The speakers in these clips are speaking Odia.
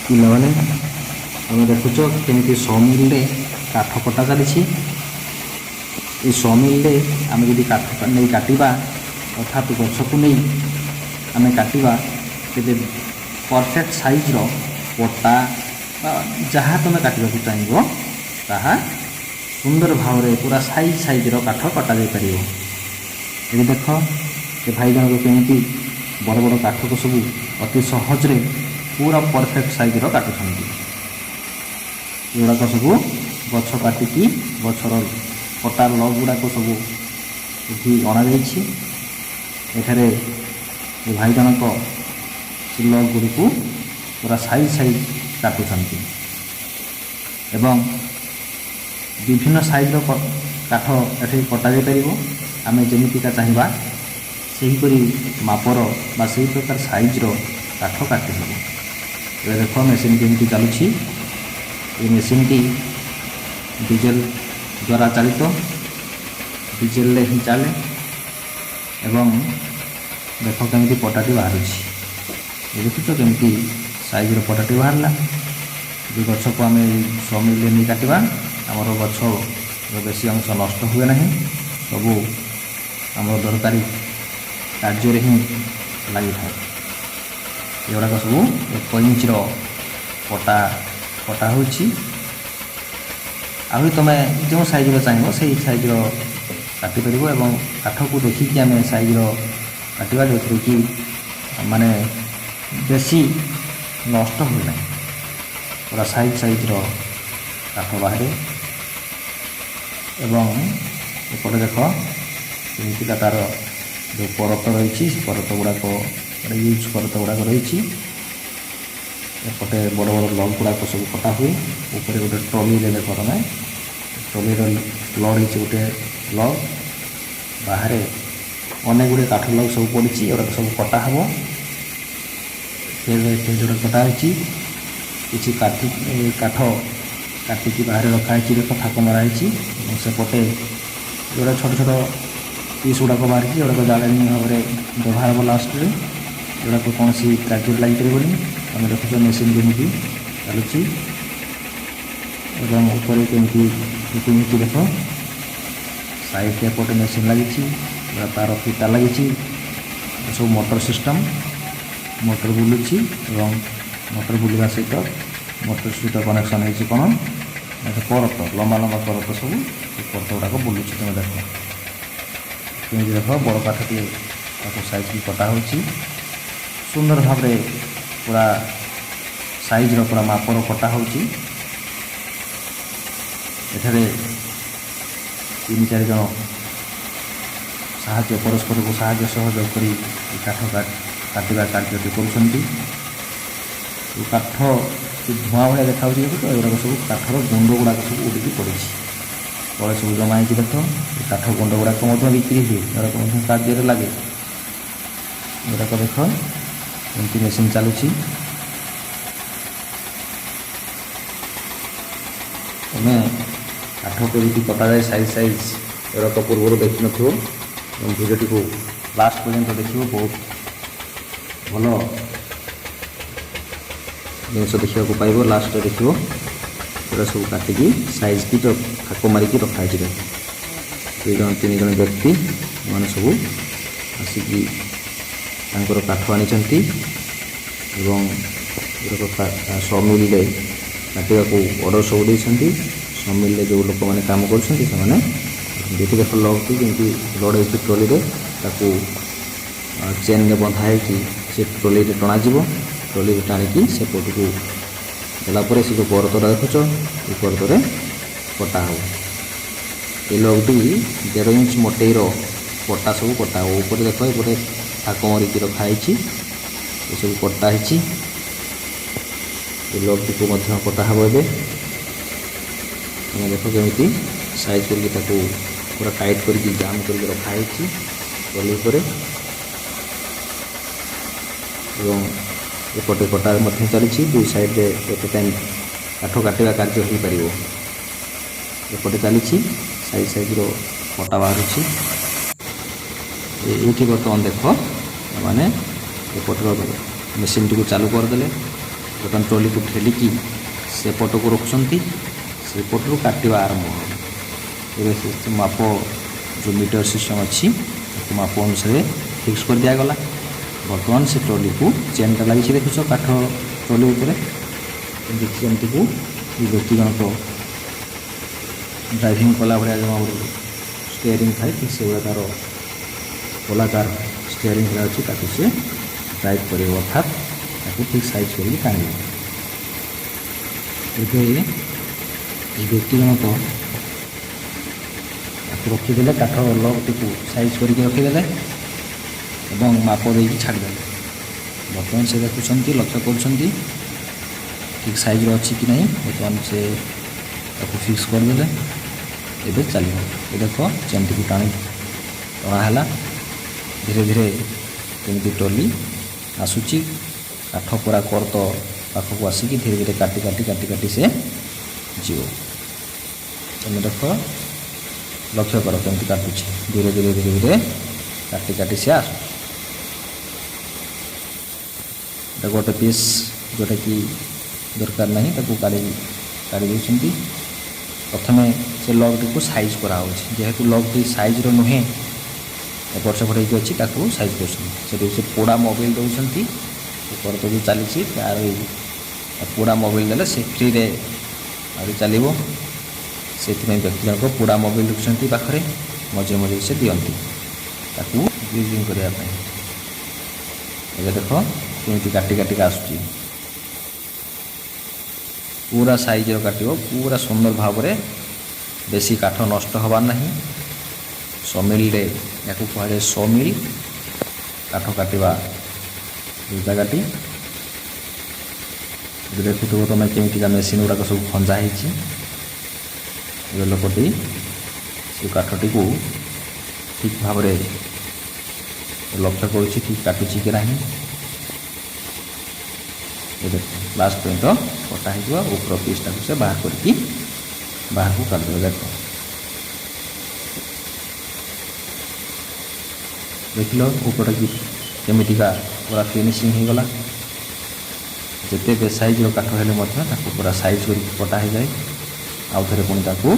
ପିଲାମାନେ ଆମେ ଦେଖୁଛ କେମିତି ସମିଲରେ କାଠ କଟା ଚାଲିଛି। ଏ ସମିଲରେ ଆମେ ଯଦି କାଠ ନେଇ କାଟିବା ଅର୍ଥାତ୍ ଗଛକୁ ନେଇ ଆମେ କାଟିବା ତେବେ ପରଫେକ୍ଟ ସାଇଜ୍ର ପଟା ବା ଯାହା ତୁମେ କାଟିବାକୁ ଚାହିଁବ ତାହା ସୁନ୍ଦର ଭାବରେ ପୁରା ସାଇଜ୍ର କାଠ କଟାଯାଇପାରିବ। ଏବେ ଦେଖ ସେ ଭାଇ ଜଣକ କେମିତି ବଡ଼ ବଡ଼ କାଠକୁ ସବୁ ଅତି ସହଜରେ ପୁରା ପରଫେକ୍ଟ ସାଇଜ୍ର କାଟୁଛନ୍ତି। ଏଗୁଡ଼ାକ ସବୁ ଗଛ କାଟିକି ଗଛର କଟା ଲଗ୍ ଗୁଡ଼ାକ ସବୁ ଏଠି ଅଣାଯାଇଛି। ଏଠାରେ ଏ ଭାଇ ଜଣକ ସେ ଲଗ୍ ଗୁଡ଼ିକୁ ପୁରା ସାଇଜ୍ କାଟୁଛନ୍ତି ଏବଂ ବିଭିନ୍ନ ସାଇଜ୍ର କାଠ ଏଠି କଟାଯାଇପାରିବ। ଆମେ ଯେମିତିକା ଚାହିଁବା ସେହିପରି ମାପର ବା ସେହି ପ୍ରକାର ସାଇଜ୍ର କାଠ କାଟି ହେବ। ଏବେ ଦେଖ ମେସିନ୍ କେମିତି ଚାଲୁଛି। ଏ ମେସିନ୍ଟି ଡିଜେଲ ଦ୍ୱାରା ଚାଳିତ, ଡିଜେଲରେ ହିଁ ଚାଲେ ଏବଂ ଦେଖ କେମିତି ପଟାଟି ବାହାରୁଛି। ଦେଖୁଛ କେମିତି ସାଇଜ୍ର ପଟାଟି ବାହାରିଲା। ଯେ ଗଛକୁ ଆମେ ସମିଲରେ ନେଇ କାଟିବା ଆମର ଗଛର ବେଶୀ ଅଂଶ ନଷ୍ଟ ହୁଏ ନାହିଁ, ସବୁ ଆମର ଦରକାରୀ କାର୍ଯ୍ୟରେ ହିଁ ଲାଗିଥାଏ। ଏଗୁଡ଼ାକ ସବୁ 1 ଇଞ୍ଚର ପଟା କଟା ହେଉଛି। ଆହୁରି ତୁମେ ଯେଉଁ ସାଇଜ୍ର ଚାହିଁବ ସେହି ସାଇଜ୍ର କାଟିପାରିବ ଏବଂ କାଠକୁ ଦେଖିକି ଆମେ ସାଇଜ୍ର କାଟିବା ଯେଉଁଥିରେ କି ମାନେ ବେଶୀ ନଷ୍ଟ ହୁଏ ନାହିଁ, ପୁରା ସାଇଜ୍ର କାଠ ବାହାରେ। ଏବଂ ଏପଟେ ଦେଖ କେମିତିକା ତା'ର ଯେଉଁ ପରତ ରହିଛି ସେ ପରତ ଗୁଡ଼ାକ ୟୁଜ୍ ପରତ ଗୁଡ଼ାକ ରହିଛି। ଏପଟେ ବଡ଼ ବଡ଼ ଲଗ୍ ଗୁଡ଼ାକ ସବୁ କଟା ହୁଏ। ଉପରେ ଗୋଟେ ଟ୍ରଲିରେ ଦେଖ ତମେ ଟ୍ରଲିର ଲଡ଼୍ ହେଇଛି ଗୋଟେ ଲଗ୍, ବାହାରେ ଅନେକ ଗୁଡ଼ିଏ କାଠ ଲଗ୍ ସବୁ ପଡ଼ିଛି। ଏଗୁଡ଼ାକ ସବୁ କଟା ହେବ। ଯୋଉଟା କଟା ହେଇଛି କିଛି କାଠ କାଟିକି ବାହାରେ ରଖାହେଇଛି। ଦେଖ ଥାକ ମରା ହେଇଛି ଏବଂ ସେପଟେ ଯେଉଁଟା ଛୋଟ ଛୋଟ ପିସ୍ ଗୁଡ଼ାକ ବାହାରିଛି ଏଗୁଡ଼ାକ ଜାଳେଣୀ ଭାବରେ ବ୍ୟବହାର ହେବ ଲାଷ୍ଟରେ। ଏଗୁଡ଼ାକ କୌଣସି କାର୍ଯ୍ୟରେ ଲାଗିପାରିବନି। ଆମେ ଦେଖୁଛ ମେସିନ୍ କେମିତି ଚାଲୁଛି ଏବଂ ଉପରେ କେମିତି ଦେଖ ସାଇଡ଼୍ ଏପଟେ ମେସିନ୍ ଲାଗିଛି, ତାର ଫିତା ଲାଗିଛି। ଏସବୁ ମୋଟର ସିଷ୍ଟମ୍, ମୋଟର ବୁଲୁଛି ଏବଂ ମୋଟର ବୁଲିବା ସହିତ ମୋଟର ସହିତ କନେକ୍ସନ୍ ହେଇଛି କ'ଣ ପରତ, ଲମ୍ବା ଲମ୍ବା ପରତ ସବୁ ପରତ ଗୁଡ଼ାକ ବୁଲୁଛି। ତୁମେ ଦେଖ କେମିତି ଦେଖ ବଡ଼ କାଠଟିଏ ତାକୁ ସାଇଜ୍ କଟା ହେଉଛି। ସୁନ୍ଦର ଭାବରେ ପୁରା ସାଇଜ୍ର ପୁରା ମାପର କଟା ହେଉଛି। ଏଠାରେ 3-4 ଜଣ ପରସ୍ପରକୁ ସାହାଯ୍ୟ ସହଯୋଗ କରି ଏ କାଠ କାଟିବା କାର୍ଯ୍ୟଟି କରୁଛନ୍ତି। ଏ କାଠ ଧୂଆଁ ଭଳିଆ ଦେଖାଯାଉଛି। ଦେଖୁଛ ଏଗୁଡ଼ାକ ସବୁ କାଠର ଗୁଣ୍ଡ ଗୁଡ଼ାକ ସବୁ ଉଡ଼ିକି ପଡ଼ିଛି, ତଳେ ସବୁ ଜମା ହେଇଛି। ଦେଖ ଏ କାଠ ଗୁଣ୍ଡ ଗୁଡ଼ାକ ମଧ୍ୟ ବିକ୍ରି ହୁଏ, ଏଗୁଡ଼ାକ ମଧ୍ୟ କାର୍ଯ୍ୟରେ ଲାଗେ। ଏଗୁଡ଼ାକ ଦେଖ ଏମିତି ମେସିନ୍ ଚାଲୁଛି। ତମେ କାଠ କେମିତି କଟାଯାଏ ସାଇଜ୍ ଏଗୁଡ଼ାକ ପୂର୍ବରୁ ଦେଖିନଥିବ ଏବଂ ଭିଡ଼ିଓଟିକୁ ଲାଷ୍ଟ ପର୍ଯ୍ୟନ୍ତ ଦେଖିବ। ବହୁତ ଭଲ ଜିନିଷ ଦେଖିବାକୁ ପାଇବ। ଲାଷ୍ଟରେ ଦେଖିବ ଏଗୁଡ଼ା ସବୁ କାଟିକି ସାଇଜ୍ କି ଥାକ ମାରିକି ରଖାହେଇଛି। 2-3 ଜଣ ବ୍ୟକ୍ତି ଏମାନେ ସବୁ ଆସିକି ତାଙ୍କର କାଠ ଆଣିଛନ୍ତି ଏବଂ ସମିଲରେ କାଟିବାକୁ ଅର୍ଡ଼ର ସବୁ ଦେଇଛନ୍ତି। ସମିଲରେ ଯେଉଁ ଲୋକମାନେ କାମ କରୁଛନ୍ତି ସେମାନେ ଯେତେ ଦେଖ ଲଗ୍ଟି ଯେମିତି ଲୋଡ଼୍ ହେଇଛି ଟ୍ରଲିରେ, ତାକୁ ଚେନ୍ରେ ବନ୍ଧା ହେଇକି ସେ ଟ୍ରଲିରେ ଟଣାଯିବ। ଟ୍ରଲିରେ ଟାଣିକି ସେପଟକୁ ଗଲା ପରେ ସେ ଯେଉଁ ପରତଟା ଦେଖୁଛ ଏ ପରତରେ କଟା ହେବ। ଏ ଲଗ୍ଟି 1.5 ଇଞ୍ଚ ମୋଟେଇର ପଟା ସବୁ କଟା ହେବ। ଉପରେ ଦେଖ ଏପଟେ ଥାକ ମରିକି ରଖାହେଇଛି, ଏସବୁ କଟା ହେଇଛି। ଏ ଲଗ୍ଟିକୁ ମଧ୍ୟ କଟା ହେବ। ଏବେ ତମେ ଦେଖ କେମିତି ସାଇଜ୍ କରିକି ତାକୁ ପୁରା ଟାଇଟ୍ କରିକି ଜାମ୍ କରିକି ରଖାହେଇଛି ଟ୍ରଲି ଉପରେ ଏବଂ ଏପଟେ କଟା ମଧ୍ୟ ଚାଲିଛି। 2 ସାଇଡ଼୍ରେ ଏତେ ଟାଇମ୍ କାଠ କାଟିବା କାର୍ଯ୍ୟ ହୋଇପାରିବ। ଏପଟେ ଚାଲିଛି ସାଇଜ୍ର କଟା ବାହାରୁଛି। ଏଇଠି ବର୍ତ୍ତମାନ ଦେଖ ମାନେ ଏପଟର ମେସିନ୍ଟିକୁ ଚାଲୁ କରିଦେଲେ ବର୍ତ୍ତମାନ ଟ୍ରଲିକୁ ଠେଲିକି ସେପଟକୁ ରଖୁଛନ୍ତି, ସେପଟରୁ କାଟିବା ଆରମ୍ଭ ହେବ। ଏବେ ସେ ମାପ ଯେଉଁ ମିଟର ସିଷ୍ଟମ୍ ଅଛି ତାକୁ ମାପ ଅନୁସାରେ ଫିକ୍ସ କରି ଦିଆଗଲା। ବର୍ତ୍ତମାନ ସେ ଟ୍ରଲିକୁ ଚେନ୍ଟା ଲାଗିଛି ଦେଖୁଛ କାଠ ଟ୍ରଲି ଉପରେ, କିନ୍ତୁ ଚେନ୍ଟିକୁ ଏ ବ୍ୟକ୍ତି ଜଣକ ଡ୍ରାଇଭିଂ କଲା ଭଳିଆ ଯେଉଁ ଆମର ଷ୍ଟିୟରିଂ ଥାଏ ଠିକ୍ ସେଭଳିଆ ତା'ର ଗୋଲାକାର ଷ୍ଟିୟରିଂ ଭଳିଆ ଅଛି, ତାକୁ ସେ ଡ୍ରାଇଭ୍ କରିବ, ଅର୍ଥାତ୍ ତାକୁ ଠିକ୍ ସାଇଜ୍ କରିକି ଟାଣିବ। ଏବେ ଏ ବ୍ୟକ୍ତି ଜଣକ ତାକୁ ରଖିଦେଲେ, କାଠ ଲଗ୍ଟିକୁ ସାଇଜ୍ କରିକି ରଖିଦେଲେ ଏବଂ ମାପ ଦେଇକି ଛାଡ଼ିଦେଲେ। ବର୍ତ୍ତମାନ ସେ ଦେଖୁଛନ୍ତି, ଲକ୍ଷ୍ୟ କରୁଛନ୍ତି ଠିକ୍ ସାଇଜ୍ର ଅଛି କି ନାହିଁ। ବର୍ତ୍ତମାନ ସେ ତାକୁ ଫିକ୍ସ କରିଦେଲେ, ଏବେ ଚାଲିବ। ଏ ଦେଖ ଚେନ୍ଟିକୁ ଟଣା ହେଲା, ଧୀରେ ଧୀରେ କେମିତି ଟ୍ରଲି ଆସୁଛି, କାଠ ପୁରା କର୍ତ୍ତ ପାଖକୁ ଆସିକି ଧୀରେ ଧୀରେ କାଟି କାଟି କାଟି କାଟି ସେ ଯିବ। ତମେ ଦେଖ, ଲକ୍ଷ୍ୟ କର କେମିତି କାଟୁଛି, ଧୀରେ ଧୀରେ ଧୀରେ ଧୀରେ କାଟି କାଟି ସେ ଆସୁଛି। এটা ଗୋଟେ ପିସ୍ ଯେଉଁଟାକି ଦରକାର ନାହିଁ ତାକୁ କାଢ଼ି ଦେଉଛନ୍ତି। ପ୍ରଥମେ ସେ ଲଗ୍ଟିକୁ ସାଇଜ୍ କରାହେଉଛି, ଯେହେତୁ ଲଗ୍ଟି ସାଇଜ୍ର ନୁହେଁ, ଏପଟ ସେପଟ ହେଇକି ଅଛି, ତାକୁ ସାଇଜ୍ କରୁଛନ୍ତି। ସେଠି ସେ ପୋଡ଼ା ମୋବିଲ୍ ଦେଉଛନ୍ତି, ଉପର ତ ଯେଉଁ ଚାଲିଛି ତାର ପୋଡ଼ା ମୋବିଲ୍ ଦେଲେ ସେ ଫ୍ରିରେ ଆହୁରି ଚାଲିବ। ସେଥିପାଇଁ ବ୍ୟକ୍ତି ଜଣକ ପୋଡ଼ା ମୋବିଲ୍ ରଖୁଛନ୍ତି ପାଖରେ, ମଝିରେ ମଝିରେ ସେ ଦିଅନ୍ତି ତାକୁ ଗ୍ରିଜିଂ କରିବା ପାଇଁ। ଏବେ ଦେଖ କେମିତି କାଟି କାଟିକି ଆସୁଛି, ପୁରା ସାଇଜ୍ର କାଟିବ, ପୁରା ସୁନ୍ଦର ଭାବରେ, ବେଶୀ କାଠ ନଷ୍ଟ ହେବାର ନାହିଁ। ସମିଲ୍ରେ ୟାକୁ କୁହାଯାଏ ସମିଲ୍, କାଠ କାଟିବା ଯେଉଁ ଜାଗାଟି। ଦେଖୁଥିବ ତୁମେ କେମିତିକା ମେସିନ୍ ଗୁଡ଼ାକ ସବୁ ଖଞ୍ଜା ହେଇଛି। ଏବେ ଲୋକଟି ସେ କାଠଟିକୁ ଠିକ୍ ଭାବରେ ଲକ୍ଷ୍ୟ କରୁଛି, ଠିକ୍ କାଟୁଛି କି ନାହିଁ। ଏବେ ଲାଷ୍ଟ ପର୍ଯ୍ୟନ୍ତ କଟା ହେଇଯିବ, ଉପର ପିସ୍ଟାକୁ ସେ ବାହାର କରିକି ବାହାରକୁ କାଟିଦେବ। ଦେଖ ଦେଖିଲ ଉପରଟା କି କେମିତିକା ପୁରା ଫିନିସିଂ ହେଇଗଲା। ଯେତେ ବେ ସାଇଜ୍ର କାଠ ହେଲେ ମଧ୍ୟ ତାକୁ ପୁରା ସାଇଜ୍ କରିକି କଟା ହେଇଯାଏ। ଆଉ ଥରେ ପୁଣି ତାକୁ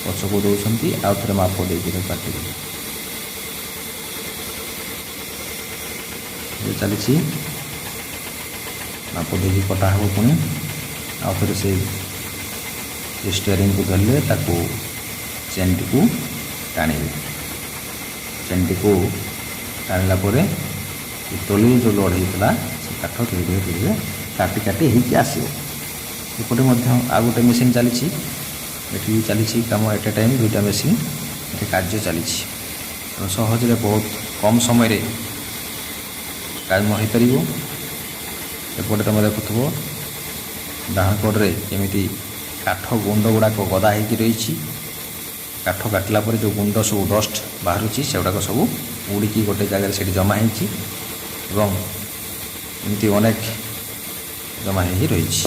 ପଛକୁ ଦେଉଛନ୍ତି, ଆଉ ଥରେ ମାପ ଦେଇକି କାଟିବେ। ଚାଲିଛି, ମାପ ଦେଇକି କଟା ହେବ। ପୁଣି ଆଉ ଥରେ ସେ ଷ୍ଟିୟରିଂକୁ ଧରିଲେ ତାକୁ ଚେନ୍ଟିକୁ ଟାଣିବେ। ଚେନ୍ଟିକୁ ଟାଣିଲା ପରେ ଟ୍ରଲି ଯେଉଁ ଲୋଡ଼୍ ହେଇଥିଲା ସେ କାଠ ଧୀରେ ଧୀରେ ଧୀରେ କାଟି କାଟି ହେଇକି ଆସିବ। ଏପଟେ ମଧ୍ୟ ଆଉ ଗୋଟେ ମେସିନ୍ ଚାଲିଛି, ଏଠି ଚାଲିଛି କାମ ଏଟ୍ ଏ ଟାଇମ୍, ଦୁଇଟା ମେସିନ୍ ଏଠି କାର୍ଯ୍ୟ ଚାଲିଛି। ସହଜରେ ବହୁତ କମ୍ ସମୟରେ କାମ ହୋଇପାରିବ। ଏପଟେ ତୁମେ ଦେଖୁଥିବ ଡାହାଣ କଡ଼ରେ କେମିତି କାଠ ଗୁଣ୍ଡ ଗୁଡ଼ାକ ଗଦା ହେଇକି ରହିଛି। କାଠ କାଟିଲା ପରେ ଯେଉଁ ଗୁଣ୍ଡ ସବୁ ଡଷ୍ଟ ବାହାରୁଛି ସେଗୁଡ଼ାକ ସବୁ ଉଡ଼ିକି ଗୋଟେ ଜାଗାରେ ସେଠି ଜମା ହେଇଛି ଏବଂ ଏମିତି ଅନେକ ଜମା ହେଇକି ରହିଛି।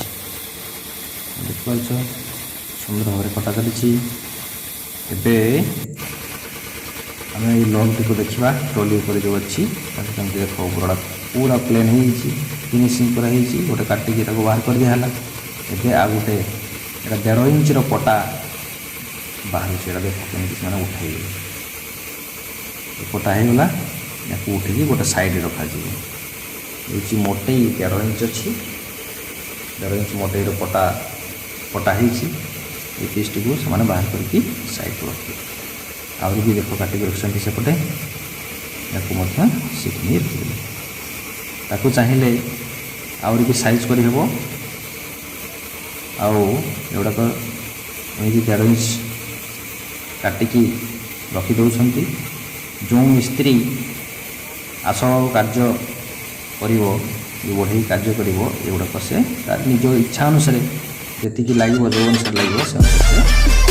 ଦେଖିପାରୁଛ ସୁନ୍ଦର ଭାବରେ କଟା ଚାଲିଛି। ଏବେ ଆମେ ଏଇ ଲଗ୍ଟିକୁ ଦେଖିବା, ଟ୍ରଲି ଉପରେ ଯେଉଁ ଅଛି ତାକୁ କେମିତି ଦେଖ, ଉପରଟା ପୁରା ପ୍ଲେନ୍ ହେଇଯାଇଛି, ଫିନିସିଂ ପୁରା ହେଇଛି। ଗୋଟେ କାଟିକି ତାକୁ ବାହାର କରିଦିଆ ହେଲା। ଏବେ ଆଉ ଗୋଟେ ଏଇଟା 1.5 ଇଞ୍ଚର ପଟା ବାହାରୁଛି, ଏଇଟା ଦେଖ କେମିତି ସେମାନେ ଉଠାଇବେ। ପଟା ହେଇଗଲା, ୟାକୁ ଉଠିକି ଗୋଟେ ସାଇଡ଼୍ରେ ରଖାଯିବ। ହେଉଛି ମୋଟେଇ 1.5 ଇଞ୍ଚ ଅଛି, 1.5 ଇଞ୍ଚ ମୋଟେଇର ପଟା ହେଇଛି। এই ପିସ୍ଟିକୁ ସେମାନେ ବାହାର କରିକି ସାଇଡ଼୍କୁ ରଖିବେ। ଆହୁରି ବି ଦେଖ କାଟିକି ରଖିଛନ୍ତି ସେପଟେ, ୟାକୁ ମଧ୍ୟ ଶିଖି ରଖିଦେବେ। ତାକୁ ଚାହିଁଲେ ଆହୁରି ବି ସାଇଜ୍ କରିହେବ। ଆଉ ଏଗୁଡ଼ାକ ଏମିତି 1.5 ଇଞ୍ଚ କାଟିକି ରଖିଦେଉଛନ୍ତି। ଯେଉଁ ମିସ୍ତ୍ରୀ ଆସଳ କାର୍ଯ୍ୟ କରିବ, ବଢ଼େଇ କାର୍ଯ୍ୟ କରିବ, ଏଗୁଡ଼ାକ ସେ ତାର ନିଜ ଇଚ୍ଛା ଅନୁସାରେ ଯେତିକି ଲାଗିବ, ଯେଉଁ ଅନୁସାରେ ଲାଗିବ ସେ ଅନୁସାରେ